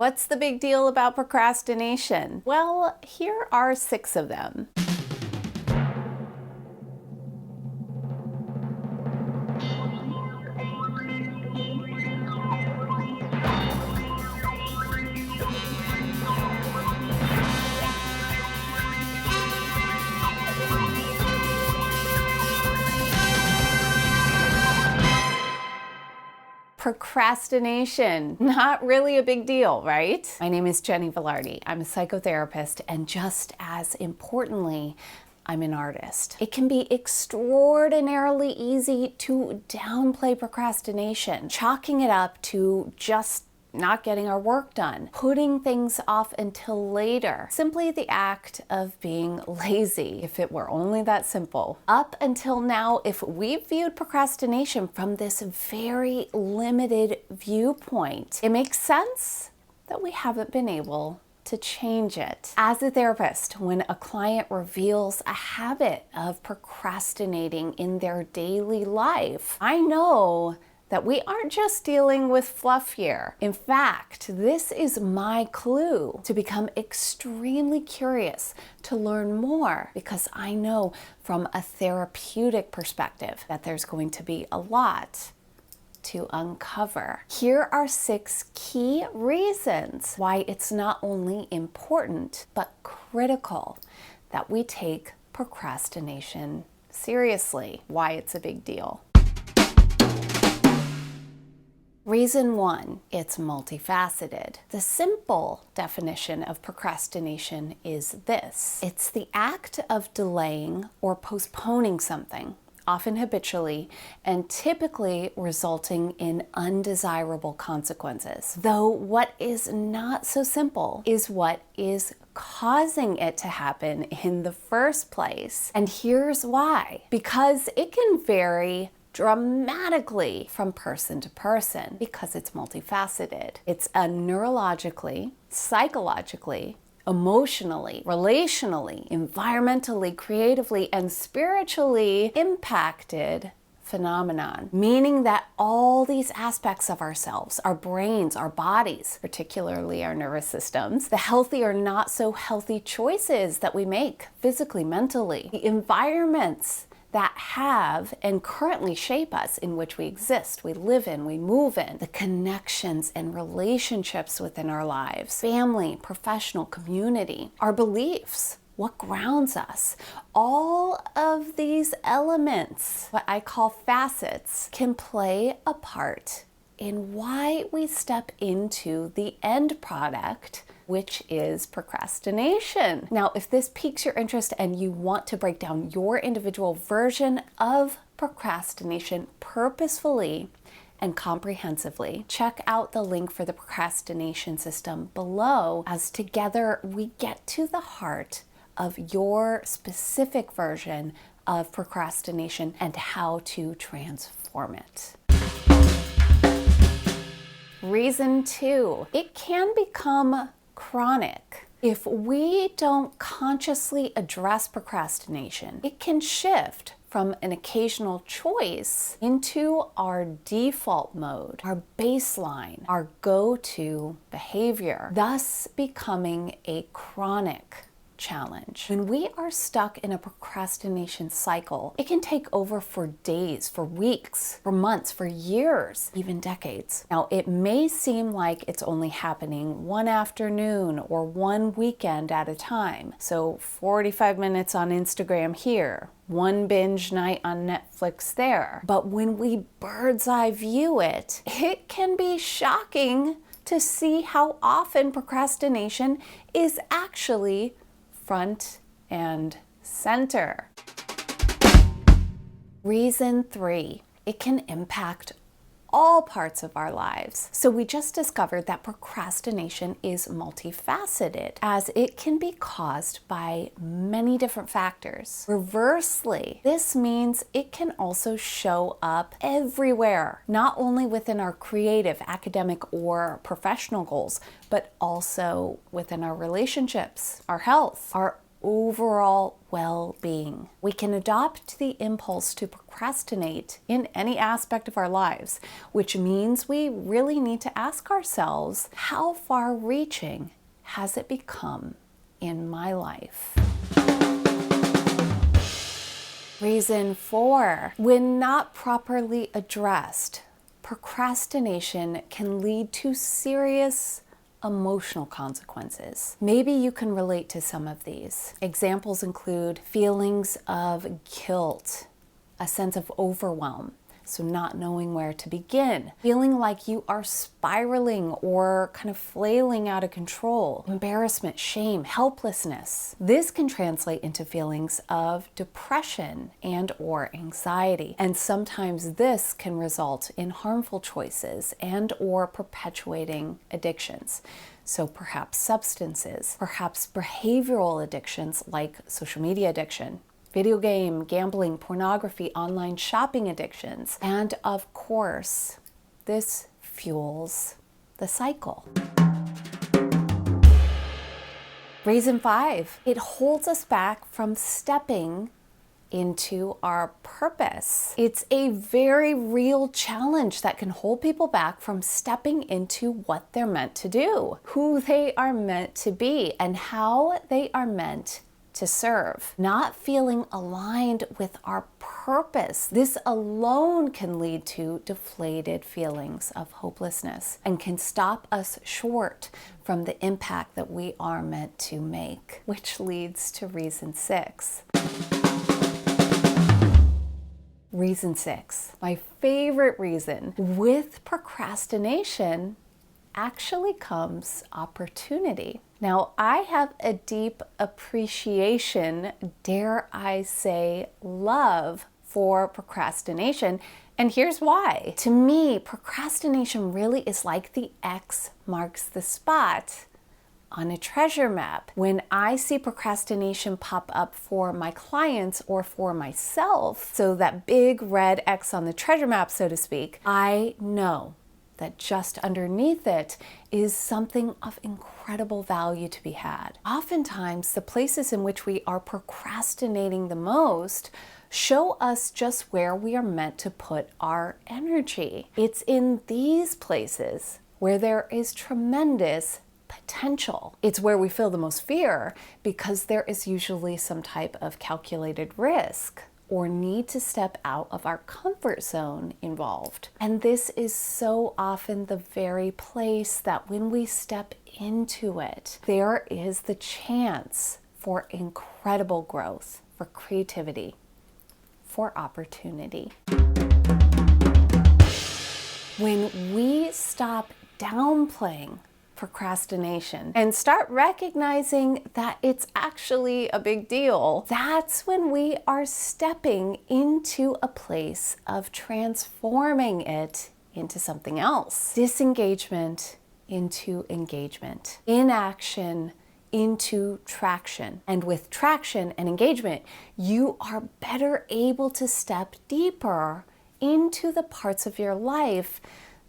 What's the big deal about procrastination? Well, here are 6 of them. Procrastination, not really a big deal, right? My name is Jenny Velarde. I'm a psychotherapist, and just as importantly, I'm an artist. It can be extraordinarily easy to downplay procrastination, chalking it up to just not getting our work done, putting things off until later, simply the act of being lazy, if it were only that simple. Up until now, if we've viewed procrastination from this very limited viewpoint, it makes sense that we haven't been able to change it. As a therapist, when a client reveals a habit of procrastinating in their daily life, I know that we aren't just dealing with fluff here. In fact, this is my clue to become extremely curious, to learn more, because I know from a therapeutic perspective that there's going to be a lot to uncover. Here are 6 key reasons why it's not only important, but critical that we take procrastination seriously, why it's a big deal. Reason 1, it's multifaceted. The simple definition of procrastination is this: it's the act of delaying or postponing something, often habitually, and typically resulting in undesirable consequences. Though what is not so simple is what is causing it to happen in the first place. And here's why. Because it can vary dramatically from person to person because it's multifaceted. It's a neurologically, psychologically, emotionally, relationally, environmentally, creatively, and spiritually impacted phenomenon, meaning that all these aspects of ourselves, our brains, our bodies, particularly our nervous systems, the healthy or not so healthy choices that we make physically, mentally, the environments that have and currently shape us, in which we exist, we live in, we move in, the connections and relationships within our lives, family, professional, community, our beliefs, what grounds us. All of these elements, what I call facets, can play a part in why we step into the end product, which is procrastination. Now, if this piques your interest and you want to break down your individual version of procrastination purposefully and comprehensively, check out the link for the procrastination system below, as together we get to the heart of your specific version of procrastination and how to transform it. Reason 2, it can become chronic. If we don't consciously address procrastination, it can shift from an occasional choice into our default mode, our baseline, our go-to behavior, thus becoming a chronic challenge. When we are stuck in a procrastination cycle, it can take over for days, for weeks, for months, for years, even decades. Now, it may seem like it's only happening one afternoon or one weekend at a time. So 45 minutes on Instagram here, one binge night on Netflix there. But when we bird's eye view it, it can be shocking to see how often procrastination is actually front and center. Reason 3, it can impact all parts of our lives. So we just discovered that procrastination is multifaceted, as it can be caused by many different factors. Reversely, this means it can also show up everywhere, not only within our creative, academic, or professional goals, but also within our relationships, our health, our overall well-being. We can adopt the impulse to procrastinate in any aspect of our lives, which means we really need to ask ourselves, how far-reaching has it become in my life? Reason 4, when not properly addressed, procrastination can lead to serious emotional consequences. Maybe you can relate to some of these. Examples include feelings of guilt, a sense of overwhelm, so not knowing where to begin, feeling like you are spiraling or kind of flailing out of control, embarrassment, shame, helplessness. This can translate into feelings of depression and or anxiety, and sometimes this can result in harmful choices and or perpetuating addictions. So perhaps substances, perhaps behavioral addictions like social media addiction, video game, gambling, pornography, online shopping addictions. And of course, this fuels the cycle. Reason 5, it holds us back from stepping into our purpose. It's a very real challenge that can hold people back from stepping into what they're meant to do, who they are meant to be, and how they are meant to serve. Not feeling aligned with our purpose, this alone can lead to deflated feelings of hopelessness and can stop us short from the impact that we are meant to make, which leads to reason 6. Reason 6, my favorite reason. With procrastination actually comes opportunity. Now, I have a deep appreciation, dare I say, love for procrastination, and here's why. To me, procrastination really is like the X marks the spot on a treasure map. When I see procrastination pop up for my clients or for myself, so that big red X on the treasure map, so to speak, I know that just underneath it is something of incredible value to be had. Oftentimes, the places in which we are procrastinating the most show us just where we are meant to put our energy. It's in these places where there is tremendous potential. It's where we feel the most fear because there is usually some type of calculated risk or need to step out of our comfort zone involved. And this is so often the very place that when we step into it, there is the chance for incredible growth, for creativity, for opportunity. When we stop downplaying procrastination and start recognizing that it's actually a big deal, that's when we are stepping into a place of transforming it into something else. Disengagement into engagement. Inaction into traction. And with traction and engagement, you are better able to step deeper into the parts of your life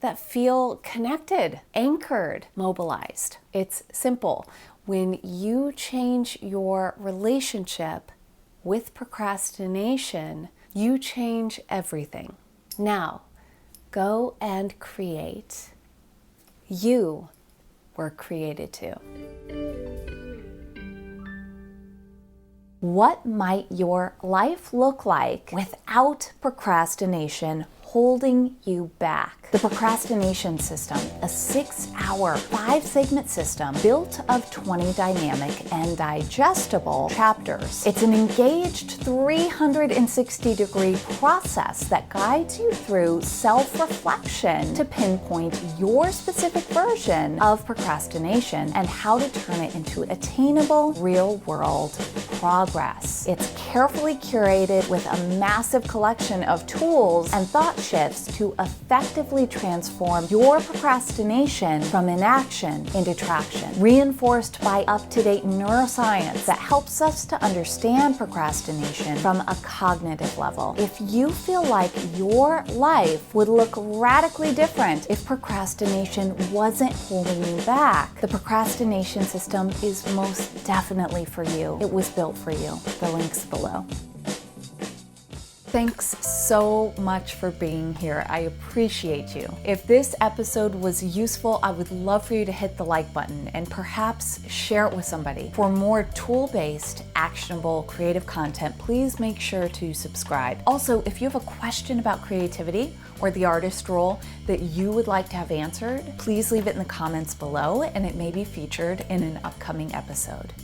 that feel connected, anchored, mobilized. It's simple. When you change your relationship with procrastination, you change everything. Now, go and create. You were created to. What might your life look like without procrastination holding you back? The procrastination system, a 6-hour, 5-segment system built of 20 dynamic and digestible chapters. It's an engaged 360-degree process that guides you through self-reflection to pinpoint your specific version of procrastination and how to turn it into attainable, real-world progress. It's carefully curated with a massive collection of tools and thought shifts to effectively dramatically transform your procrastination from inaction into traction, reinforced by up-to-date neuroscience that helps us to understand procrastination from a cognitive level. If you feel like your life would look radically different if procrastination wasn't holding you back, the procrastination system is most definitely for you. It was built for you. The link's below. Thanks so much for being here. I appreciate you. If this episode was useful, I would love for you to hit the like button and perhaps share it with somebody. For more tool-based, actionable, creative content, please make sure to subscribe. Also, if you have a question about creativity or the artist role that you would like to have answered, please leave it in the comments below and it may be featured in an upcoming episode.